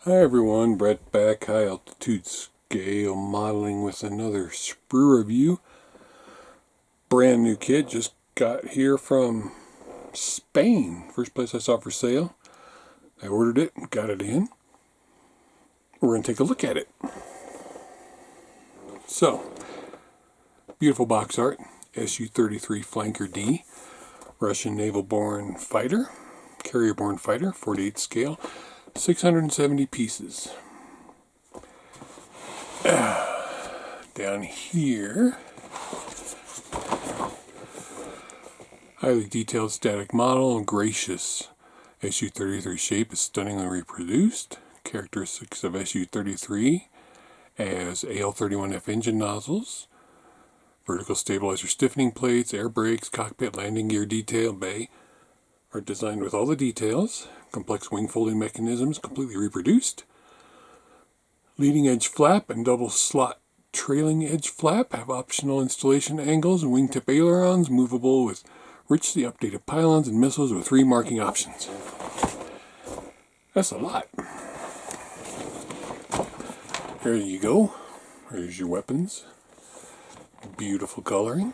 Hi everyone, Brett back, high altitude scale modeling with another sprue review. Brand new kit, just got here from Spain. First place I saw for sale. I ordered it, got it in. We're going to take a look at it. So, beautiful box art, SU-33 Flanker D, Russian naval-borne fighter, carrier-borne fighter, 48 scale. 670 pieces. Down here, highly detailed static model, gracious SU-33 shape is stunningly reproduced. Characteristics of SU-33 as AL-31F engine nozzles, vertical stabilizer stiffening plates, air brakes, cockpit landing gear detail bay are designed with all the details. Complex wing folding mechanisms completely reproduced. Leading edge flap and double slot trailing edge flap have optional installation angles and wingtip ailerons, movable with richly updated pylons and missiles with 3 marking options. That's a lot. There you go. There's your weapons. Beautiful coloring.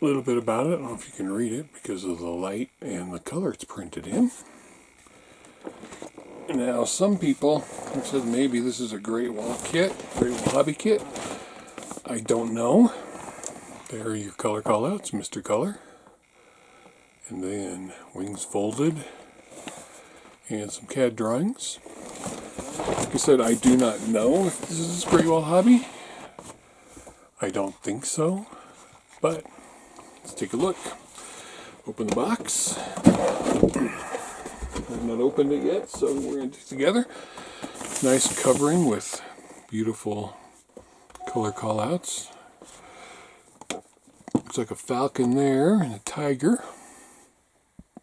A little bit about it. I don't know if you can read it because of the light and the color it's printed in. Now, some people have said maybe this is a Great Wall kit, Great Wall hobby kit. I don't know. There are your color callouts, Mr. Color. And then wings folded and some CAD drawings. Like I said, I do not know if this is Great Wall hobby. I don't think so, but let's take a look. Open the box. I've not opened it yet, so we're going to do it together. Nice covering with beautiful color callouts. Looks like a falcon there and a tiger.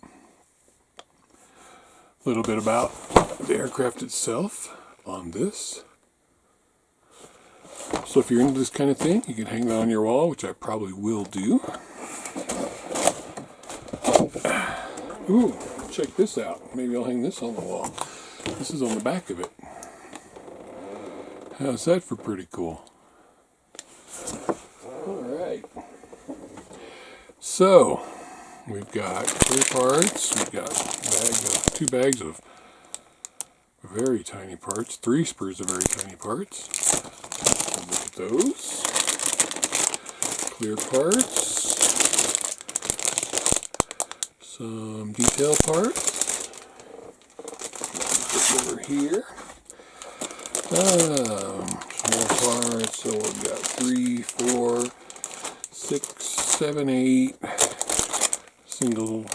A little bit about the aircraft itself on this. So if you're into this kind of thing, you can hang that on your wall, which I probably will do. Ooh, check this out. Maybe I'll hang this on the wall. This is on the back of it. How's that for pretty cool? Alright. So, we've got clear parts. We've got 2 bags of very tiny parts. 3 sprues of very tiny parts. Look at those. Clear parts. Some detail parts. Put over here. Some more parts. So we've got 3, 4, 6, 7, 8 single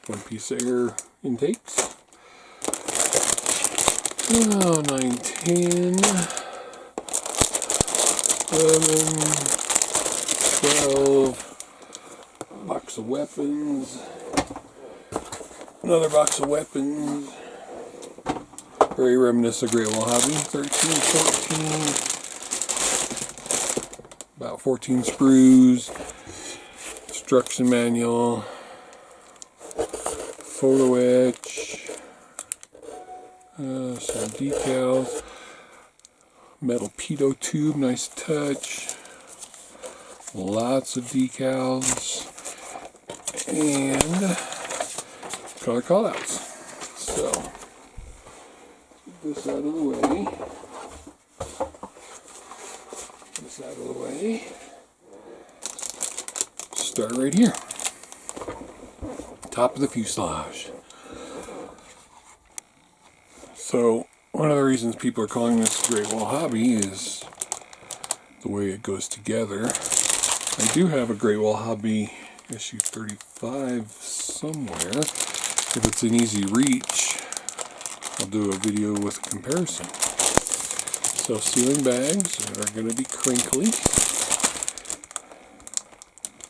one-piece air intakes. 9, 10, 11, 12. Box of weapons, another box of weapons, very reminiscent of Great Wall hobby. 13, 14, about 14 sprues, instruction manual, photo etch, some decals, metal pitot tube, nice touch, lots of decals, and color callouts. So, get this out of the way. This out of the way. Start right here. Top of the fuselage. So, one of the reasons people are calling this Great Wall hobby is the way it goes together. I do have a Great Wall hobby SU-35 somewhere. If it's an easy reach, I'll do a video with a comparison. Self-sealing bags are going to be crinkly.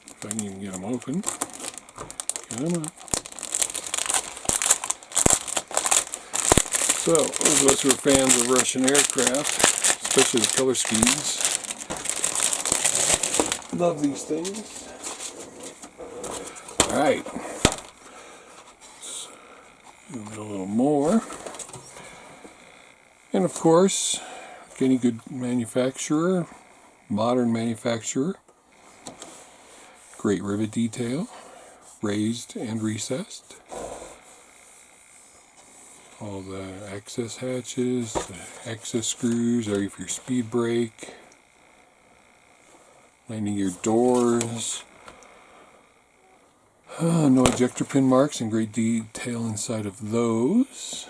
If I can even get them open. Come on. So, those of us who are fans of Russian aircraft, especially the color schemes, love these things. Alright. Zoom in a little more. And of course, like any good manufacturer, modern manufacturer, great rivet detail, raised and recessed. All the access hatches, the access screws, area for your speed brake, landing gear doors. No ejector pin marks and great detail inside of those.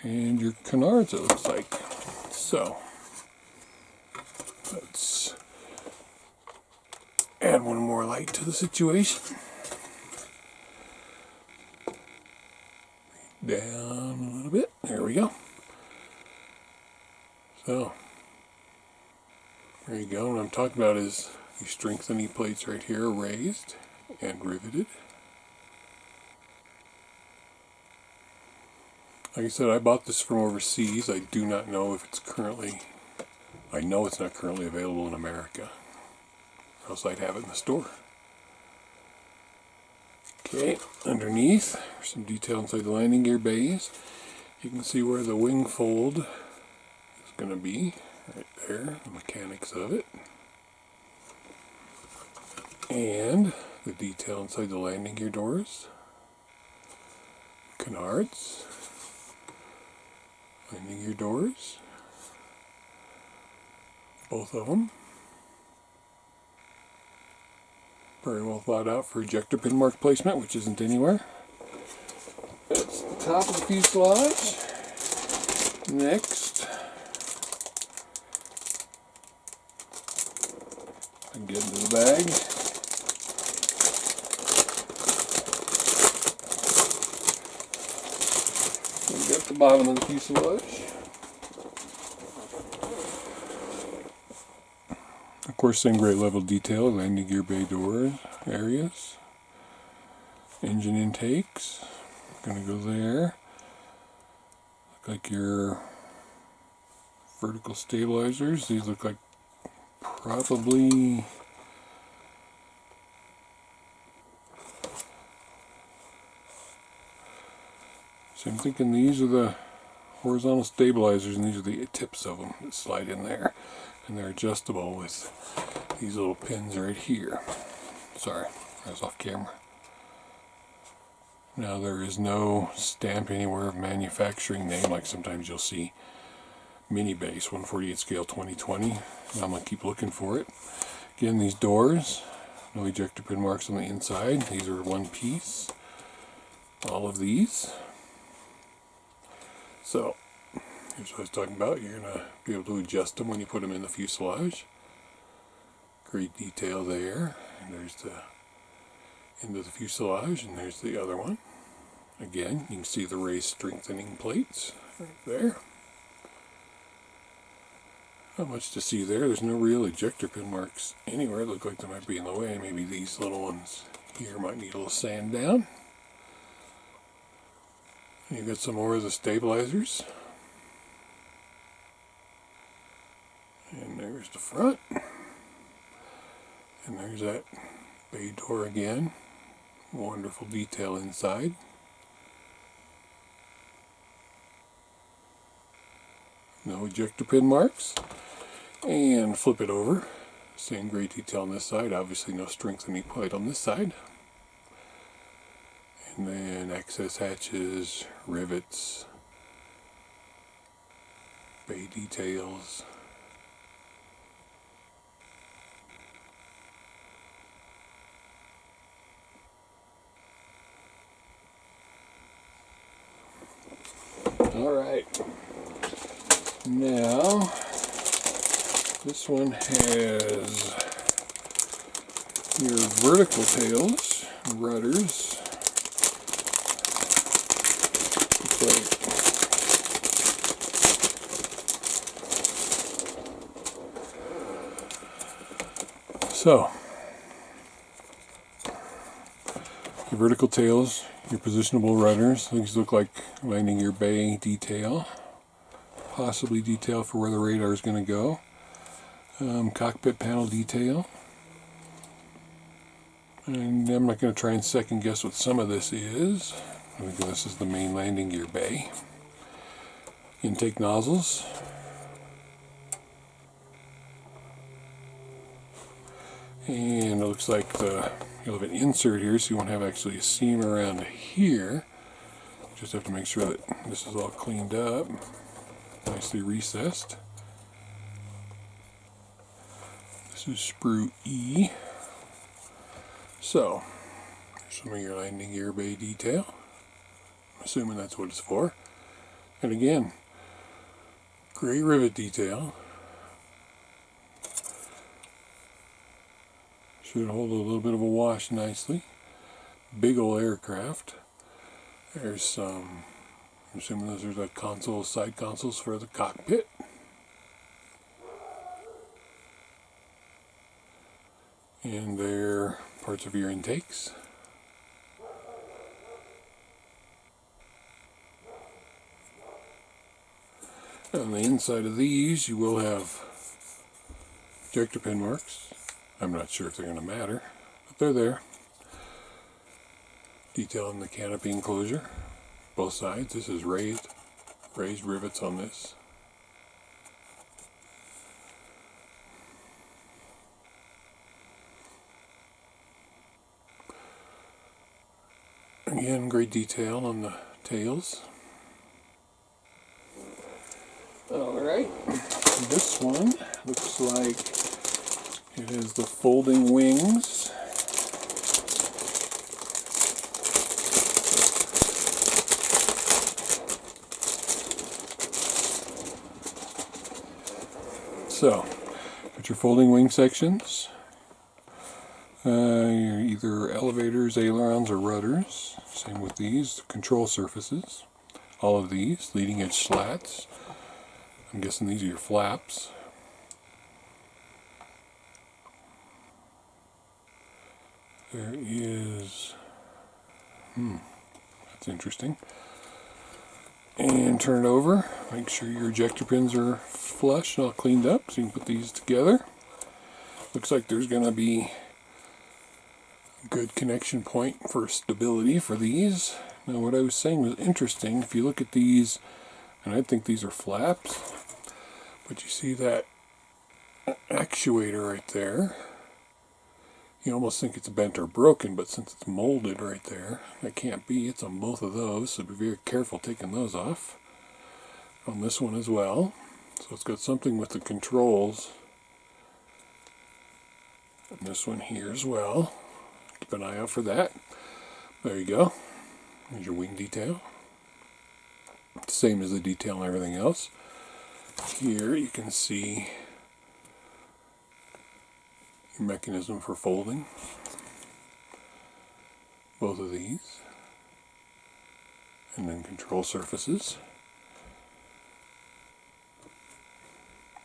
And your canards, it looks like. So, let's add one more light to the situation. Down a little bit. There we go. So, there you go. What I'm talking about is these strengthening plates right here are raised and riveted. Like I said, I bought this from overseas. I do not know if it's currently, I know it's not currently available in America, or else I'd have it in the store. Okay, underneath, there's some detail inside the landing gear bays. You can see where the wing fold is going to be, right there, the mechanics of it. And the detail inside the landing gear doors, canards, landing gear doors, both of them. Very well thought out for ejector pin mark placement, which isn't anywhere. That's the top of the fuselage. Next, I get into the bag. We've got the bottom of the fuselage. Of course, same great level detail, landing gear bay door areas, engine intakes, gonna go there. Look like your vertical stabilizers. These look like probably so I'm thinking these are the horizontal stabilizers and these are the tips of them that slide in there. And they're adjustable with these little pins right here. Sorry, I was off camera. Now there is no stamp anywhere of manufacturing name, like sometimes you'll see Minibase 148 scale 2020. I'm going to keep looking for it. Again, these doors, no ejector pin marks on the inside. These are one piece. All of these. So, here's what I was talking about. You're going to be able to adjust them when you put them in the fuselage. Great detail there. And there's the end of the fuselage, and there's the other one. Again, you can see the raised strengthening plates right there. Not much to see there. There's no real ejector pin marks anywhere. They look like they might be in the way. Maybe these little ones here might need a little sand down. You've got some more of the stabilizers. And there's the front. And there's that bay door again. Wonderful detail inside. No ejector pin marks. And flip it over. Same great detail on this side. Obviously no strengthening plate on this side. And then access hatches, rivets, bay details. Alright, now this one has your vertical tails, rudders. So, your vertical tails, your positionable rudders. These look like landing gear bay detail, possibly detail for where the radar is going to go. Cockpit panel detail. And I'm not going to try and second guess what some of this is. I think this is the main landing gear bay. Intake nozzles. And it looks like you'll have an insert here, so you won't have actually a seam around here. Just have to make sure that this is all cleaned up, nicely recessed. This is Sprue E. So, there's some of your landing gear bay detail. I'm assuming that's what it's for. And again, gray rivet detail. Should hold a little bit of a wash nicely. Big old aircraft. There's some, I'm assuming those are the consoles, side consoles for the cockpit. And they're parts of your intakes. On the inside of these, you will have ejector pin marks. I'm not sure if they're going to matter, but they're there. Detail in the canopy enclosure, both sides. This is raised rivets on this. Again, great detail on the tails. Alright, this one looks like it has the folding wings. So, got your folding wing sections. Your either elevators, ailerons, or rudders. Same with these, control surfaces. All of these, leading edge slats. I'm guessing these are your flaps. There is, that's interesting. And turn it over. Make sure your ejector pins are flush and all cleaned up so you can put these together. Looks like there's going to be a good connection point for stability for these. Now what I was saying was interesting. If you look at these, and I think these are flaps, but you see that actuator right there. You almost think it's bent or broken, but since it's molded right there, that can't be. It's on both of those, so be very careful taking those off. On this one as well. So it's got something with the controls. And this one here as well. Keep an eye out for that. There you go. There's your wing detail. Same as the detail and everything else. Here you can see your mechanism for folding. Both of these. And then control surfaces.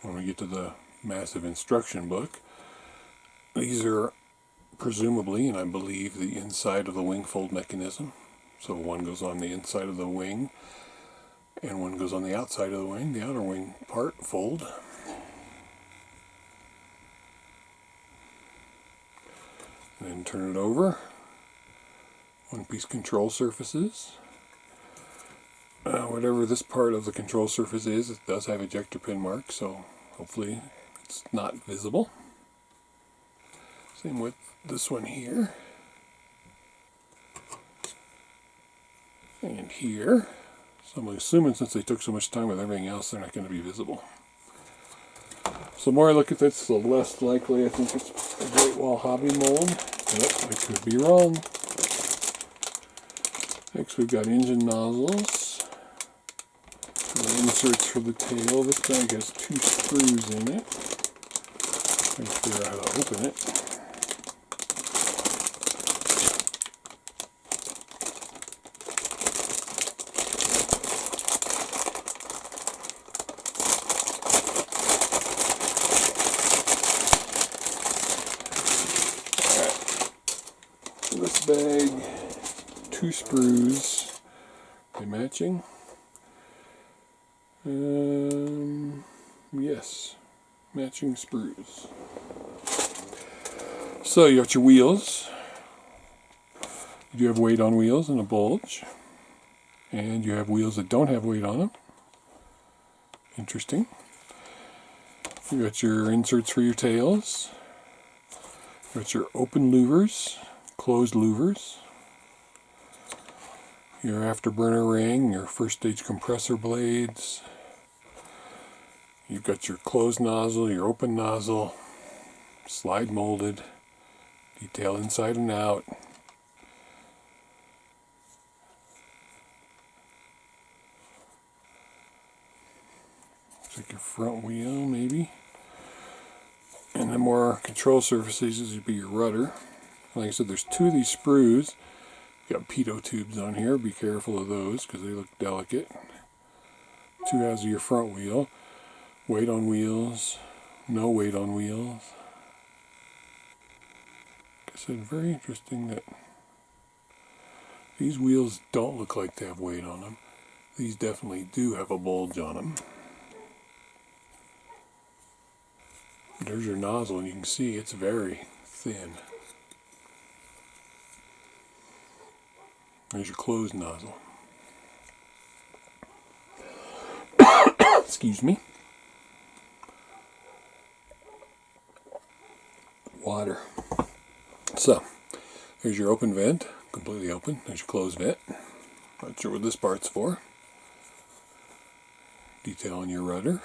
When we get to the massive instruction book, these are presumably, and I believe, the inside of the wing fold mechanism. So one goes on the inside of the wing, and one goes on the outside of the wing, the outer wing part fold. And then turn it over. One piece control surfaces. Whatever this part of the control surface is, it does have ejector pin marks, so hopefully it's not visible. Same with this one here. And here. So I'm assuming since they took so much time with everything else, they're not going to be visible. So the more I look at this, the less likely I think it's a Great Wall Hobby mold. But I could be wrong. Next we've got engine nozzles. Inserts for the tail. This bag has 2 screws in it. Trying to figure out how to open it. Alright. In this bag, 2 sprues. Are they matching? Yes, matching sprues. So you got your wheels. You do have weight on wheels and a bulge. And you have wheels that don't have weight on them. Interesting. You got your inserts for your tails. You got your open louvers, closed louvers. Your afterburner ring, your first stage compressor blades. You've got your closed nozzle, your open nozzle, slide molded, detail inside and out. Looks like your front wheel, maybe. And the more control surfaces would be your rudder. Like I said, there's two of these sprues. Got pitot tubes on here. Be careful of those because they look delicate. Two halves of your front wheel. Weight on wheels. No weight on wheels. Like I said, very interesting that these wheels don't look like they have weight on them. These definitely do have a bulge on them. There's your nozzle, and you can see it's very thin. There's your closed nozzle. Excuse me. Water. So, there's your open vent, completely open. There's your closed vent. Not sure what this part's for. Detail on your rudder.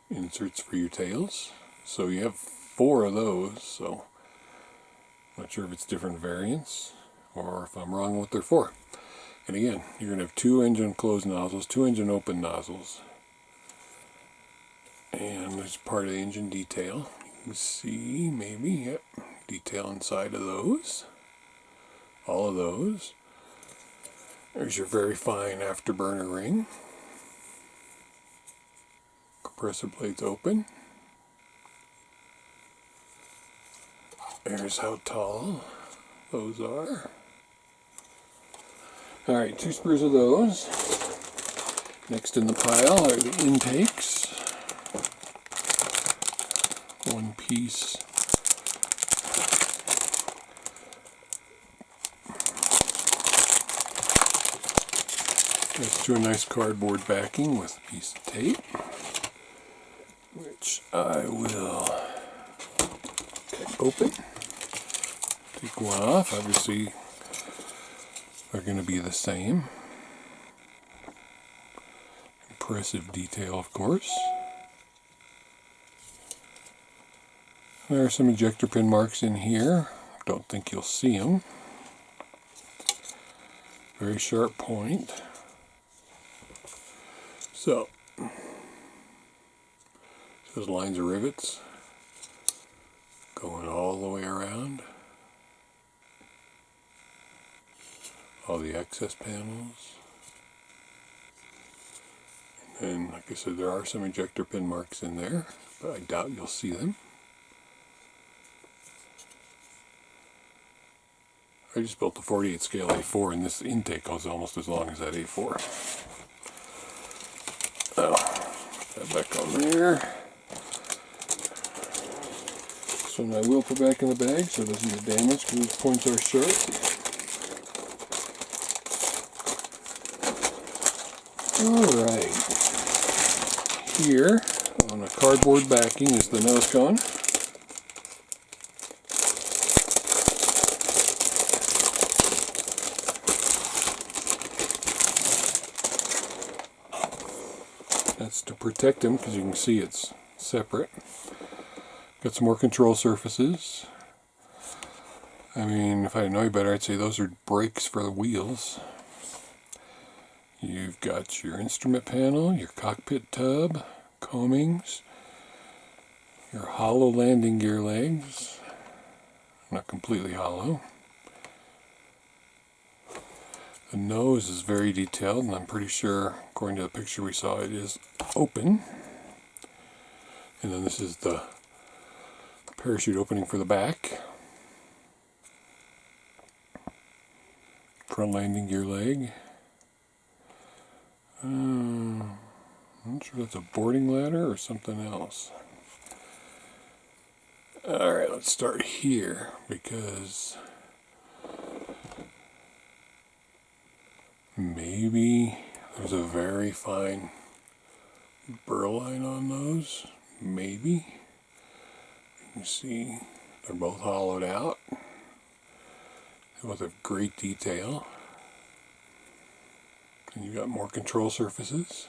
Inserts for your tails. So you have 4 of those, so not sure if it's different variants or if I'm wrong what they're for. And again, you're going to have 2 engine closed nozzles, 2 engine open nozzles. And there's part of the engine detail. You can see, maybe, yep, detail inside of those. All of those. There's your very fine afterburner ring. Compressor blades open. There's how tall those are. Alright, 2 sprues of those. Next in the pile are the intakes. 1 piece. That's to a nice cardboard backing with a piece of tape, which I will cut open. Take one off. Obviously, they're going to be the same. Impressive detail, of course. There are some ejector pin marks in here. Don't think you'll see them. Very sharp point. So, those lines of rivets going all the way around. All the access panels. And like I said, there are some ejector pin marks in there, but I doubt you'll see them. I just built the 48 scale A4, and this intake goes almost as long as that A4. Oh, put that back on there. This one I will put back in the bag so it doesn't get damaged because these points are sharp. Alright. Here, on a cardboard backing, is the nose cone. That's to protect them because you can see it's separate. Got some more control surfaces. I mean, if I didn't know any better, I'd say those are brakes for the wheels. You've got your instrument panel, your cockpit tub, combings, your hollow landing gear legs. Not completely hollow. The nose is very detailed, and I'm pretty sure, according to the picture we saw, it is open. And then this is the parachute opening for the back. Front landing gear leg. I'm not sure if that's a boarding ladder or something else. Alright, let's start here because Maybe there's a very fine burr line on those. Maybe. You see, they're both hollowed out. They both have great detail. And you've got more control surfaces.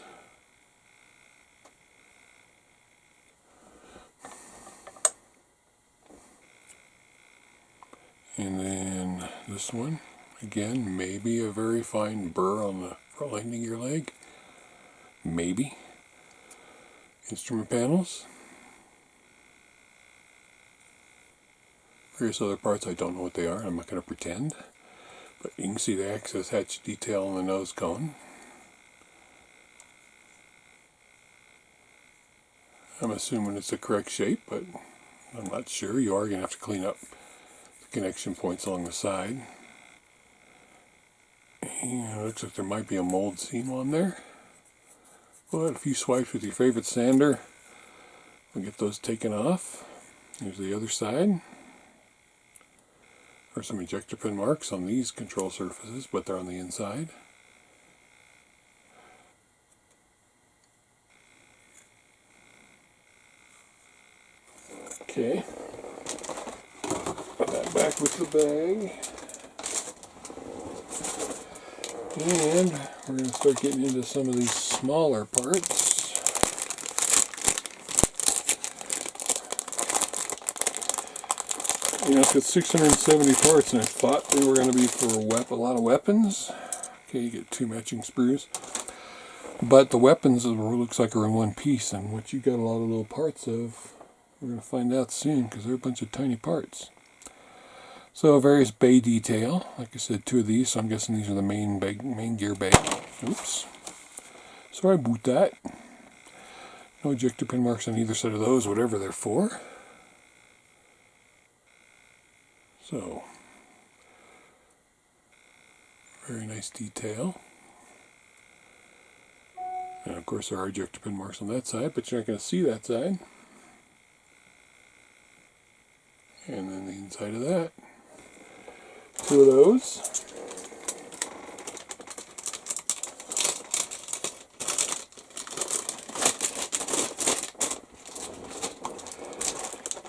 And then this one, again, maybe a very fine burr on the front landing gear leg. Maybe. Instrument panels. Various other parts, I don't know what they are, I'm not going to pretend. But you can see the access hatch detail on the nose cone. I'm assuming it's the correct shape, but I'm not sure. You are going to have to clean up the connection points along the side. And it looks like there might be a mold seam on there. But a few swipes with your favorite sander will get those taken off. Here's the other side. There's some ejector pin marks on these control surfaces, but they're on the inside. Okay. Put that back with the bag. And we're going to start getting into some of these smaller parts. You know, it's got 670 parts, and I thought they were going to be for a lot of weapons. Okay, you get 2 matching sprues. But the weapons looks like are in one piece, and what you got a lot of little parts of, we're going to find out soon, because they're a bunch of tiny parts. So various bay detail. Like I said, 2 of these, so I'm guessing these are the main gear bay. Oops. Sorry about that. No ejector pin marks on either side of those, whatever they're for. So, very nice detail. And of course there are ejector pin marks on that side, but you're not going to see that side. And then the inside of that. 2 of those.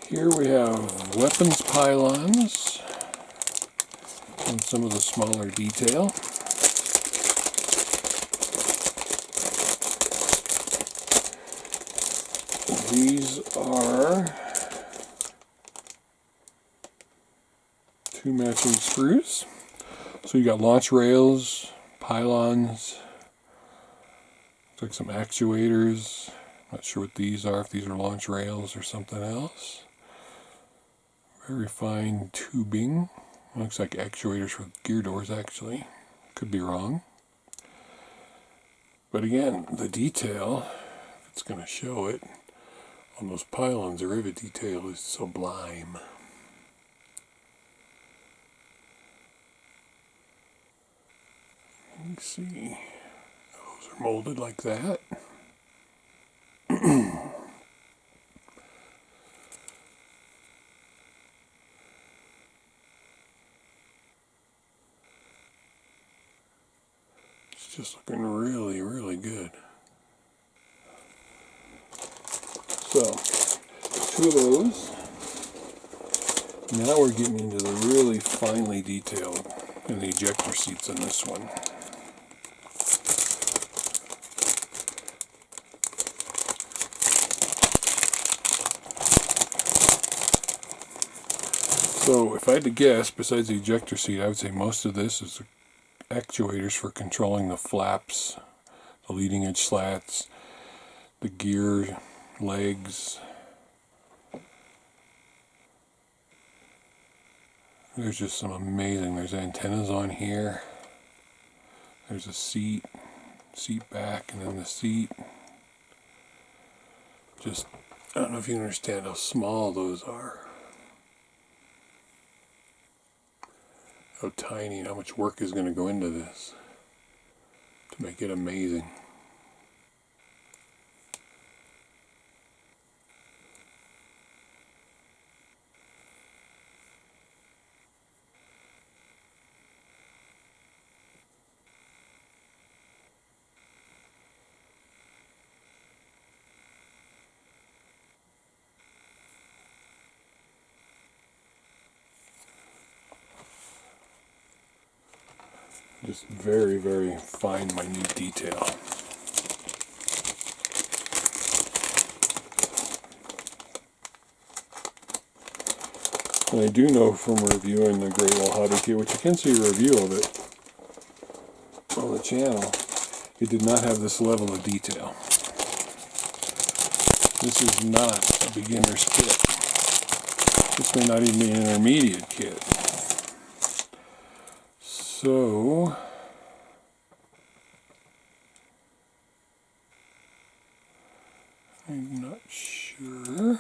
Here we have weapons pylons and some of the smaller detail. These are 2 matching sprues. So you got launch rails, pylons, looks like some actuators. Not sure what these are, if these are launch rails or something else. Very fine tubing. Looks like actuators for gear doors, actually. Could be wrong. But again, the detail, if it's going to show it, on those pylons, the rivet detail is sublime. You can see those are molded like that. It's just looking really, really good. So, 2 of those. Now we're getting into the really finely detailed in the ejector seats in this one. So if I had to guess, besides the ejector seat, I would say most of this is actuators for controlling the flaps, the leading edge slats, the gear legs. There's just some amazing, there's antennas on here. There's a seat back, and then the seat. Just, I don't know if you understand how small those are. How tiny and how much work is going to go into this to make it amazing. Just very, very fine, minute detail. And I do know from reviewing the Great Wall Hobby Kit, which you can see a review of it on the channel, it did not have this level of detail. This is not a beginner's kit. This may not even be an intermediate kit. So, I'm not sure. I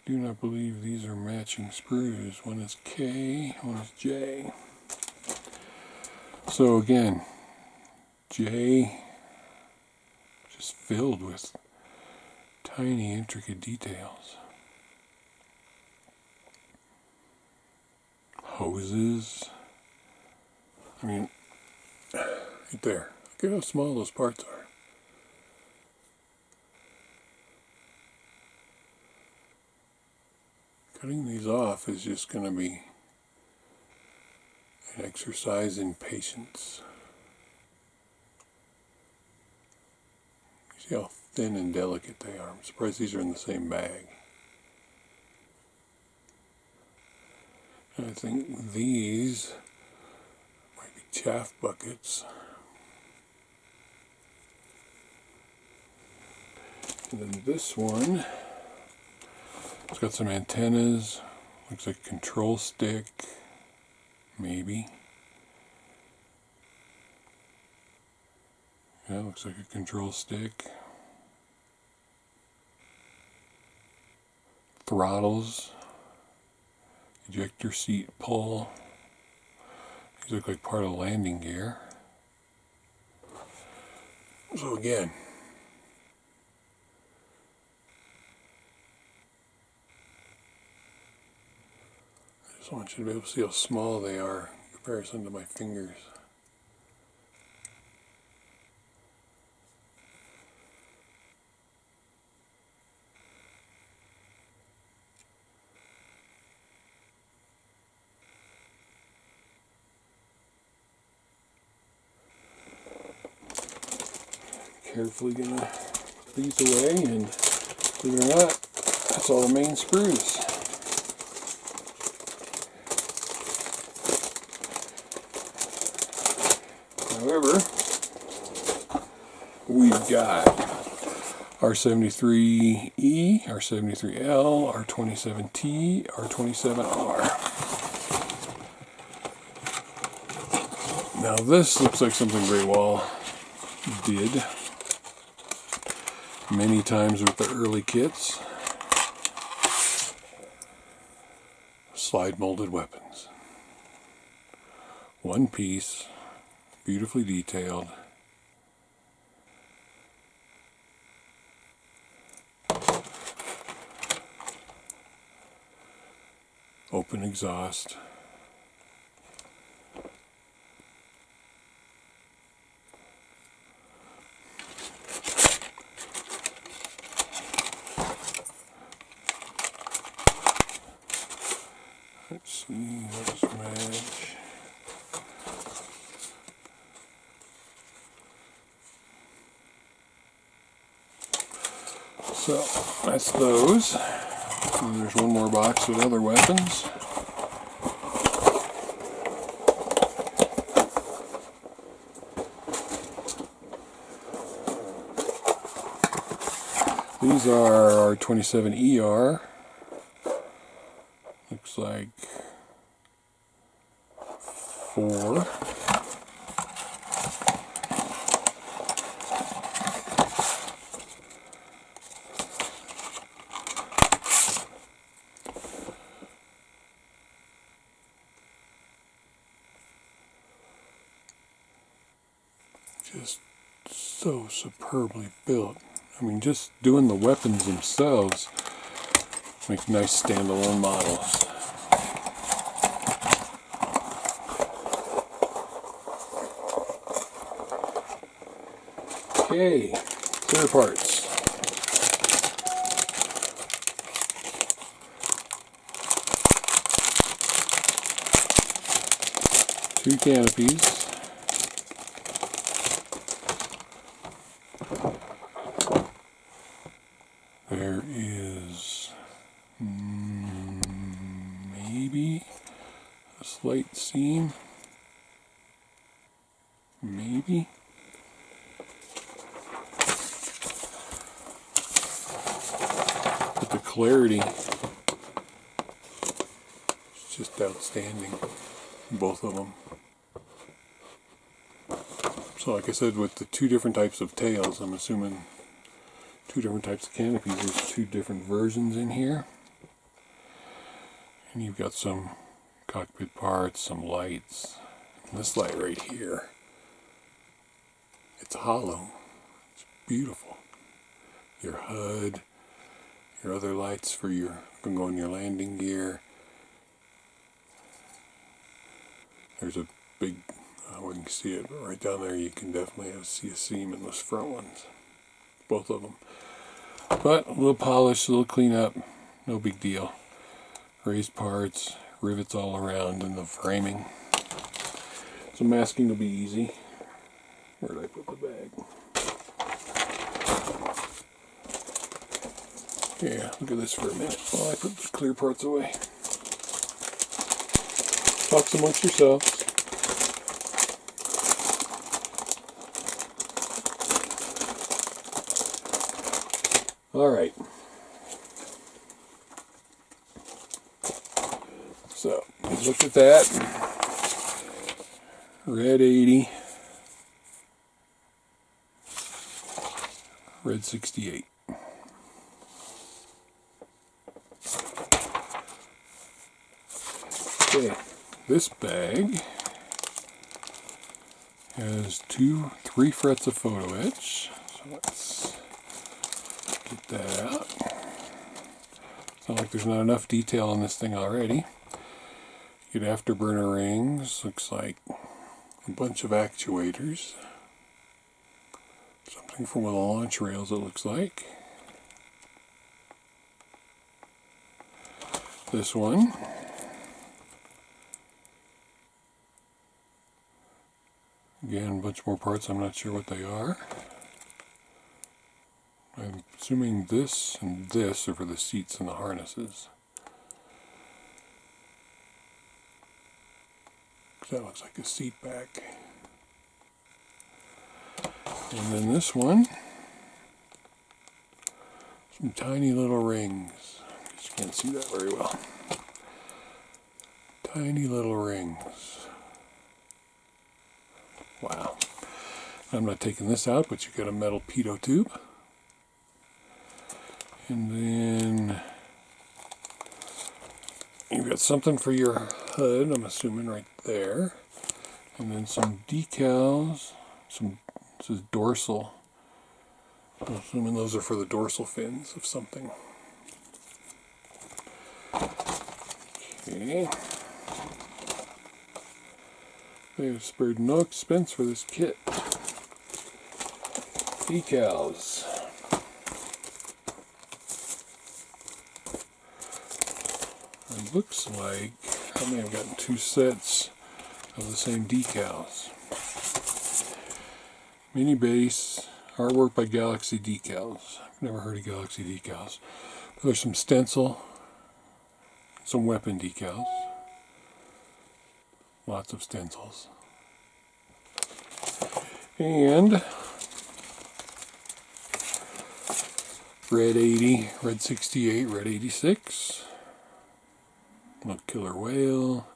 do not believe these are matching sprues. One is K, one is J. So again, J just filled with tiny intricate details. Hoses. I mean, right there. Look at how small those parts are. Cutting these off is just going to be an exercise in patience. See how thin and delicate they are. I'm surprised these are in the same bag. And I think these might be chaff buckets. And then this one, it's got some antennas, looks like a control stick, maybe. Yeah, looks like a control stick. Throttles, ejector seat pull. These look like part of landing gear. So again, I want you to be able to see how small they are in comparison to my fingers. Carefully gonna put these away, and believe it or not, that's all the main sprues. However, we've got our 73E, our 73L, our 27T, our 27R. Now this looks like something Great Wall did many times with the early kits. Slide molded weapons. One piece. Beautifully detailed. Open exhaust. Let's see, let's match. So, that's those. And there's one more box with other weapons. These are our 27ER. Looks like 4. Just so superbly built. I mean, just doing the weapons themselves make nice standalone models. Okay, clear parts. 2 canopies. There is maybe a slight seam. Maybe. But the clarity is just outstanding, both of them. So like I said, with the 2 different types of tails, I'm assuming 2 different types of canopies, there's 2 different versions in here. And you've got some cockpit parts, some lights. And this light right here, it's hollow. It's beautiful. Your HUD, your other lights for your, can go in your landing gear. There's a big, I wouldn't see it, but right down there you can definitely see a seam in those front ones. Both of them. But a little polish, a little cleanup, no big deal. Raised parts, rivets all around in the framing. So masking will be easy. Where did I put the bag? Yeah, look at this for a minute while I put the clear parts away. Talk amongst yourselves. Alright. So, let's look at that. Red 80. Red 68. Okay, this bag has 3 frets of photo etch. So let's get that out. It's not like there's not enough detail on this thing already. Get afterburner rings, looks like a bunch of actuators. Something from one of the launch rails, it looks like. This one. Again, a bunch more parts, I'm not sure what they are. I'm assuming this and this are for the seats and the harnesses. That looks like a seat back. And then this one, some tiny little rings. You can't see that very well. Tiny little rings. Wow. I'm not taking this out, but you've got a metal pitot tube. And then you've got something for your HUD, I'm assuming right there. And then some decals. This is dorsal. I'm assuming those are for the dorsal fins of something. Okay. They've spared no expense for this kit. Decals. It looks like I may have gotten 2 sets of the same decals. Minibase, artwork by Galaxy Decals. I've never heard of Galaxy Decals. But there's some stencil, some weapon decals. Lots of stencils. And red 80, red 68, red 86. Little killer whale,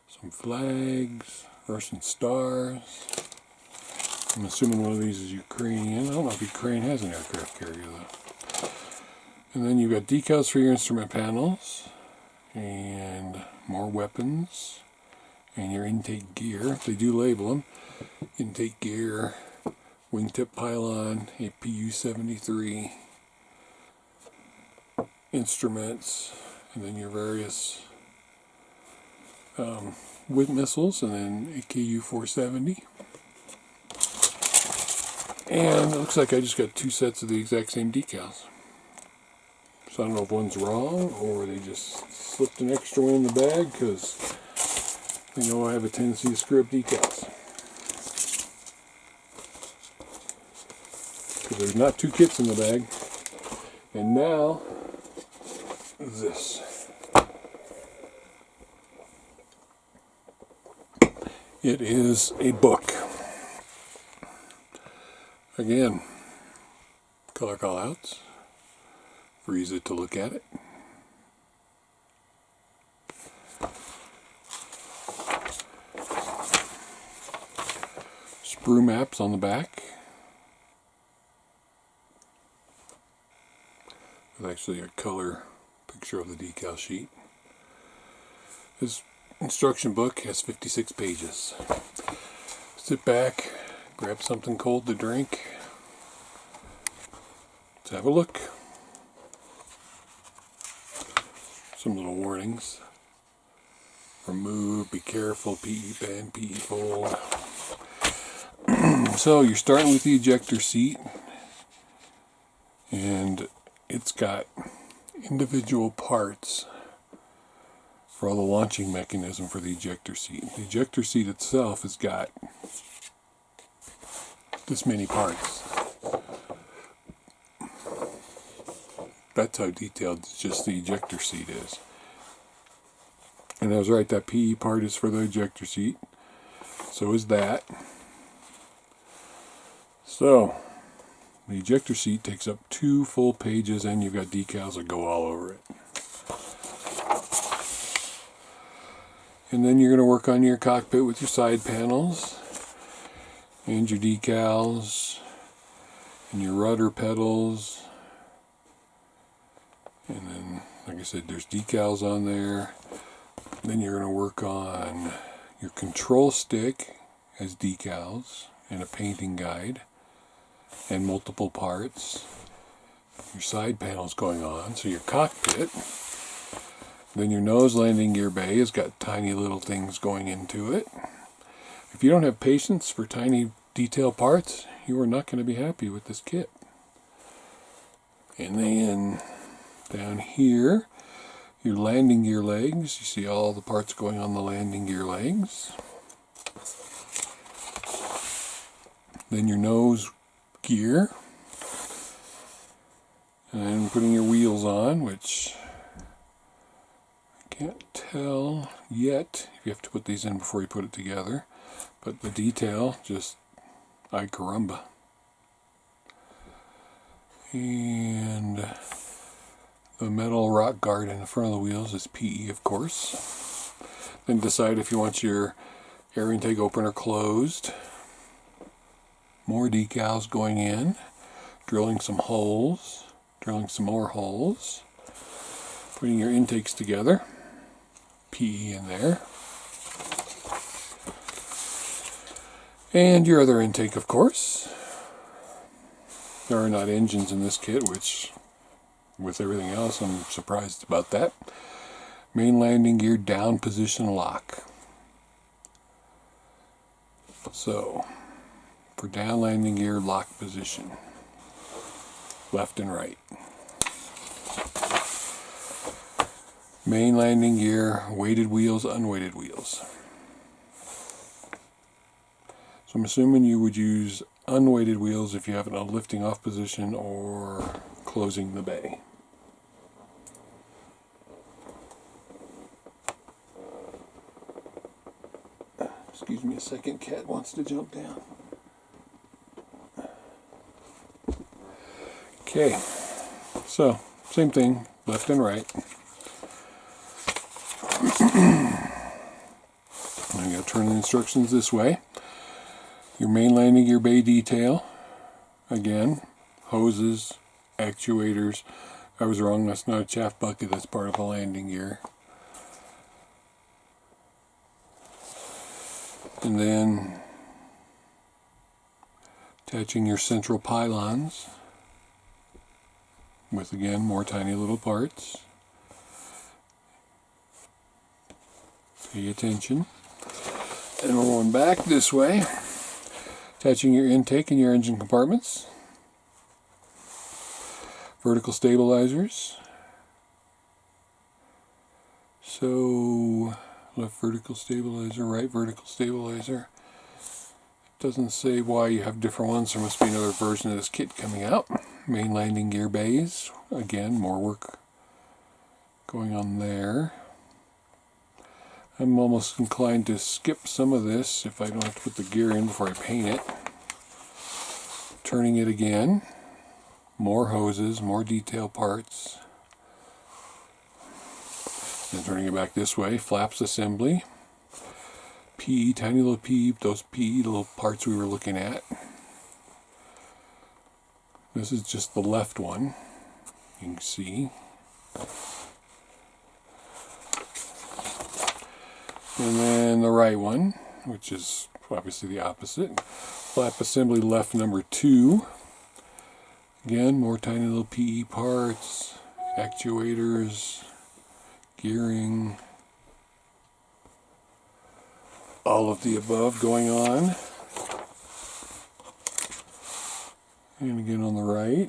some flags, Russian stars. I'm assuming one of these is Ukrainian. I don't know if Ukraine has an aircraft carrier though. And then you've got decals for your instrument panels, and more weapons, and your intake gear. They do label them. Intake gear, wingtip pylon, a PU-73, instruments, and then your various with missiles, and then a KU-470. And it looks like I just got 2 sets of the exact same decals. So I don't know if one's wrong or they just slipped an extra one in the bag, because You know I have a tendency to screw up decals. Because there's not two kits in the bag. And now, this. It is a book. Again, color callouts for easy to look at it. Sprue maps on the back. With actually a color picture of the decal sheet. This instruction book has 56 pages. Sit back, grab something cold to drink. Let's have a look. Some little warnings. Remove, be careful, PE bend, PE fold. So you're starting with the ejector seat, and it's got individual parts for all the launching mechanism for the ejector seat. The ejector seat itself has got this many parts. That's how detailed just the ejector seat is. And I was right, that PE part is for the ejector seat. So is that. So, the ejector seat takes up 2 full pages, and you've got decals that go all over it. And then you're going to work on your cockpit with your side panels, and your decals, and your rudder pedals. And then, like I said, there's decals on there. Then you're going to work on your control stick as decals, and a painting guide. And multiple parts. Your side panels going on, so your cockpit. Then your nose landing gear bay has got tiny little things going into it. If you don't have patience for tiny detail parts, you are not going to be happy with this kit. And then down here, your landing gear legs. You see all the parts going on the landing gear legs. Then your nose gear, and putting your wheels on, which I can't tell yet if you have to put these in before you put it together, but the detail, just ay caramba. And the metal rock guard in the front of the wheels is PE, of course. Then decide if you want your air intake opener closed. More decals going in, drilling some holes, drilling some more holes, putting your intakes together, PE in there, and your other intake, of course. There are not engines in this kit, which, with everything else, I'm surprised about that. Main landing gear down position lock. So, for down landing gear lock position, left and right. Main landing gear, weighted wheels, unweighted wheels. So I'm assuming you would use unweighted wheels if you have it in a lifting off position or closing the bay. Excuse me a second, cat wants to jump down. Okay, so same thing, left and right. I'm going to turn the instructions this way. Your main landing gear bay detail, again, hoses, actuators. I was wrong, that's not a chaff bucket, that's part of a landing gear. And then attaching your central pylons with, again, more tiny little parts. Pay attention. And we're going back this way, attaching your intake and your engine compartments. Vertical stabilizers. So left vertical stabilizer, right vertical stabilizer. Doesn't say why you have different ones. There must be another version of this kit coming out. Main landing gear bays. Again, more work going on there. I'm almost inclined to skip some of this if I don't have to put the gear in before I paint it. Turning it again. More hoses, more detail parts. And turning it back this way. Flaps assembly. PE, tiny little PE, those PE little parts we were looking at. This is just the left one, you can see. And then the right one, which is obviously the opposite. Flap assembly left number 2. Again, more tiny little PE parts, actuators, gearing. All of the above going on. And again on the right.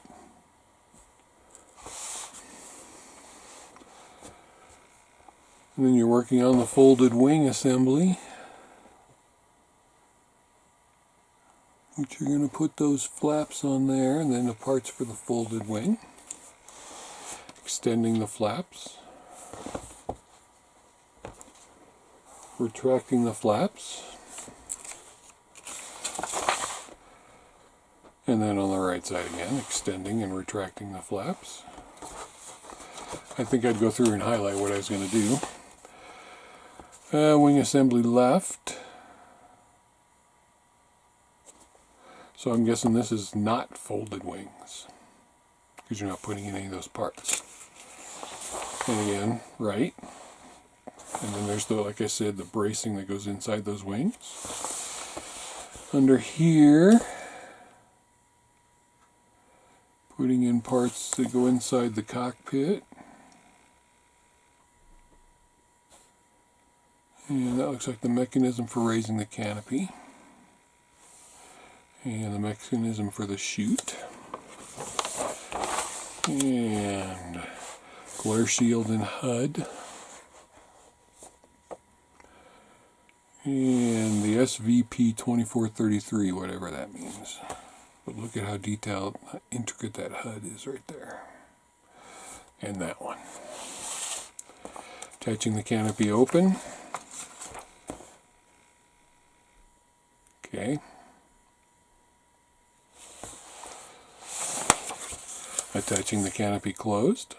And then you're working on the folded wing assembly, which you're going to put those flaps on there, and then the parts for the folded wing. Extending the flaps. Retracting the flaps, and then on the right side again, extending and retracting the flaps. I think I'd go through and highlight what I was going to do. Wing assembly left. So I'm guessing this is not folded wings, because you're not putting in any of those parts. And again, right. And then there's the, like I said, the bracing that goes inside those wings. Under here, putting in parts that go inside the cockpit. And that looks like the mechanism for raising the canopy. And the mechanism for the chute. And glare shield and HUD. And the SVP-2433, whatever that means. But look at how detailed, intricate that HUD is right there. And that one. Attaching the canopy open. Okay. Attaching the canopy closed.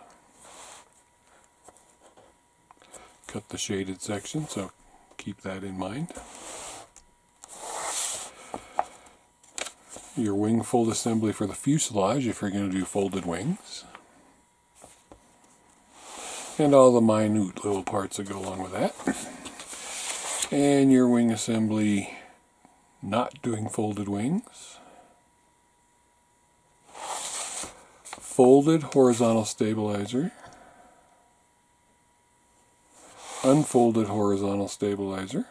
Cut the shaded section, so keep that in mind. Your wing fold assembly for the fuselage if you're going to do folded wings. And all the minute little parts that go along with that. And your wing assembly not doing folded wings. Folded horizontal stabilizer. Unfolded horizontal stabilizer.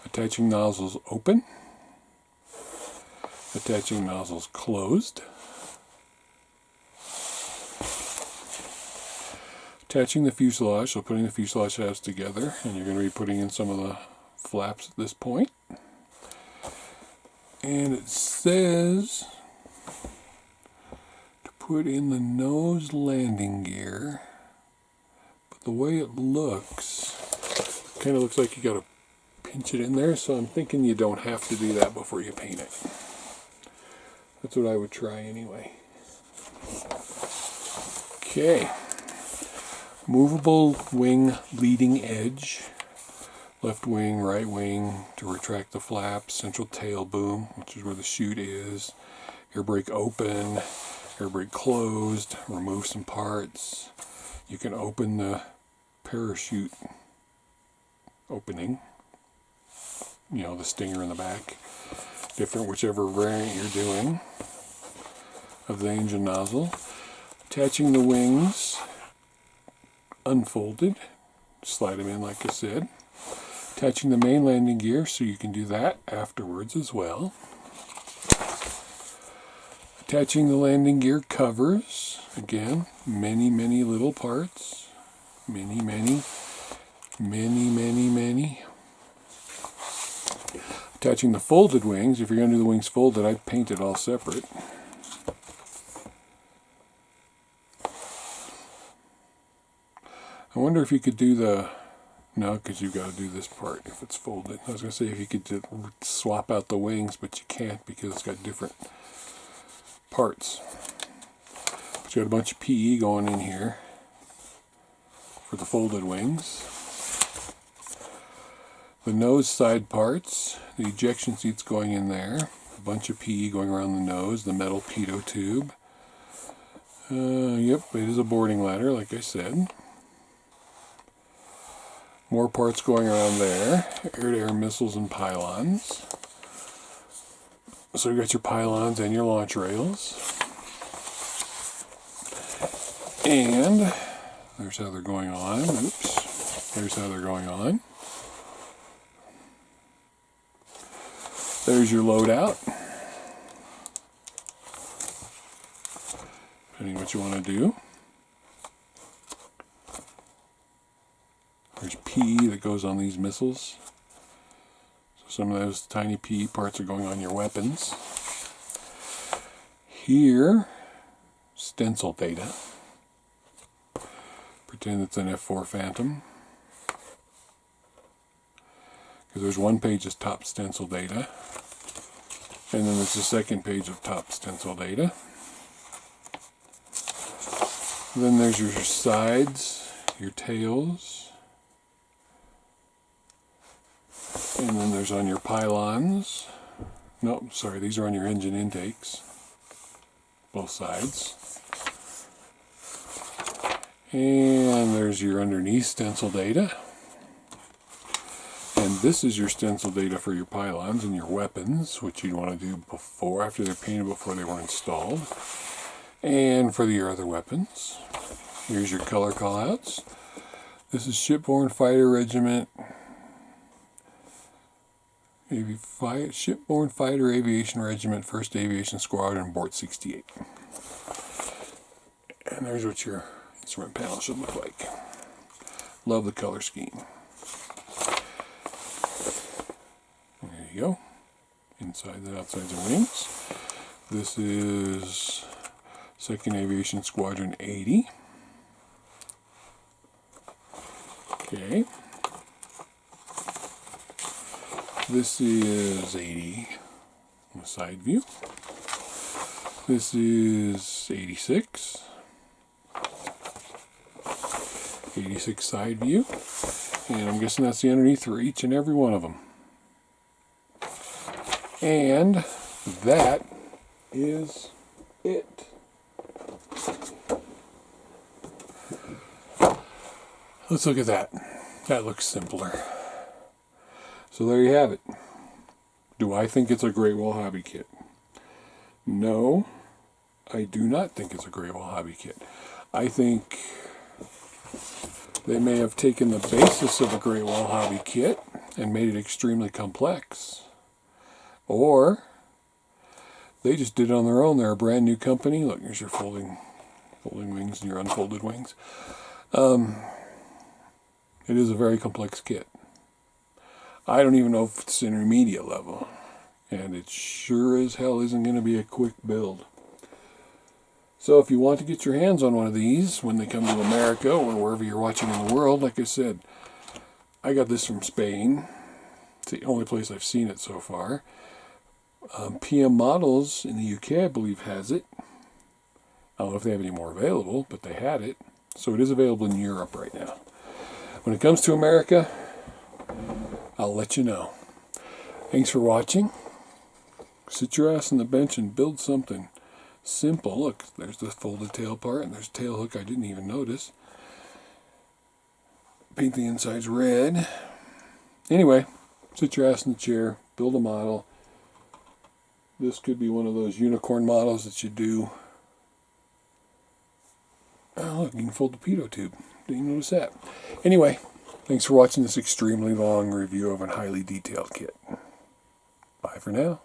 Attaching nozzles open. Attaching nozzles closed. Attaching the fuselage, so putting the fuselage halves together, and you're going to be putting in some of the flaps at this point. And it says put in the nose landing gear, but the way it looks, kind of looks like you got to pinch it in there, so I'm thinking you don't have to do that before you paint it. That's what I would try anyway. Okay, movable wing leading edge, left wing, right wing to retract the flaps, central tail boom, which is where the chute is, air brake open, air brake closed, remove some parts. You can open the parachute opening, you know, the stinger in the back, different whichever variant you're doing of the engine nozzle. Attaching the wings unfolded, slide them in like I said. Attaching the main landing gear, so you can do that afterwards as well. Attaching the landing gear covers. Again, many little parts. Many. Attaching the folded wings. If you're going to do the wings folded, I'd paint it all separate. I wonder if you could do the... No, because you've got to do this part if it's folded. I was going to say if you could just swap out the wings, but you can't because it's got different parts. But you got a bunch of PE going in here for the folded wings. The nose side parts, the ejection seats going in there. A bunch of PE going around the nose, the metal pitot tube. Yep, it is a boarding ladder, like I said. More parts going around there, air-to-air missiles and pylons. So you got your pylons and your launch rails. And there's how they're going on. Oops. There's how they're going on. There's your loadout. Depending on what you want to do. There's PE that goes on these missiles. So some of those tiny PE parts are going on your weapons. Here, stencil data. Pretend it's an F4 Phantom. Because there's one page of top stencil data. And then there's a second page of top stencil data. Then there's your sides, your tails. And then there's on your pylons. No, sorry, these are on your engine intakes. Both sides. And there's your underneath stencil data. And this is your stencil data for your pylons and your weapons, which you'd want to do before, after they're painted, before they were installed. And for your other weapons. Here's your color callouts. This is Shipborne Fighter Regiment. Shipborne Fighter Aviation Regiment, 1st Aviation Squadron, Bort 68. And there's what your instrument panel should look like. Love the color scheme. There you go. Inside and outside the wings. This is 2nd Aviation Squadron 80. Okay. This is 80 on the side view. This is 86. 86 side view. And I'm guessing that's the underneath for each and every one of them. And that is it. Let's look at that. That looks simpler. So there you have it. Do I think it's a Great Wall Hobby kit? No, I do not think it's a Great Wall Hobby kit. I think they may have taken the basis of a Great Wall Hobby kit and made it extremely complex. Or they just did it on their own. They're a brand new company. Look, here's your folding wings and your unfolded wings. It is a very complex kit. I don't even know if it's intermediate level. And it sure as hell isn't going to be a quick build. So if you want to get your hands on one of these when they come to America or wherever you're watching in the world, like I said, I got this from Spain. It's the only place I've seen it so far. PM Models in the UK, I believe, has it. I don't know if they have any more available, but they had it. So it is available in Europe right now. When it comes to America, I'll let you know. Thanks for watching. Sit your ass on the bench and build something simple. Look, there's the folded tail part, and there's a tail hook I didn't even notice. Paint the insides red. Anyway, sit your ass in the chair, build a model. This could be one of those unicorn models that you do. Oh, look, you can fold the pitot tube. Didn't notice that. Anyway, thanks for watching this extremely long review of a highly detailed kit. Bye for now.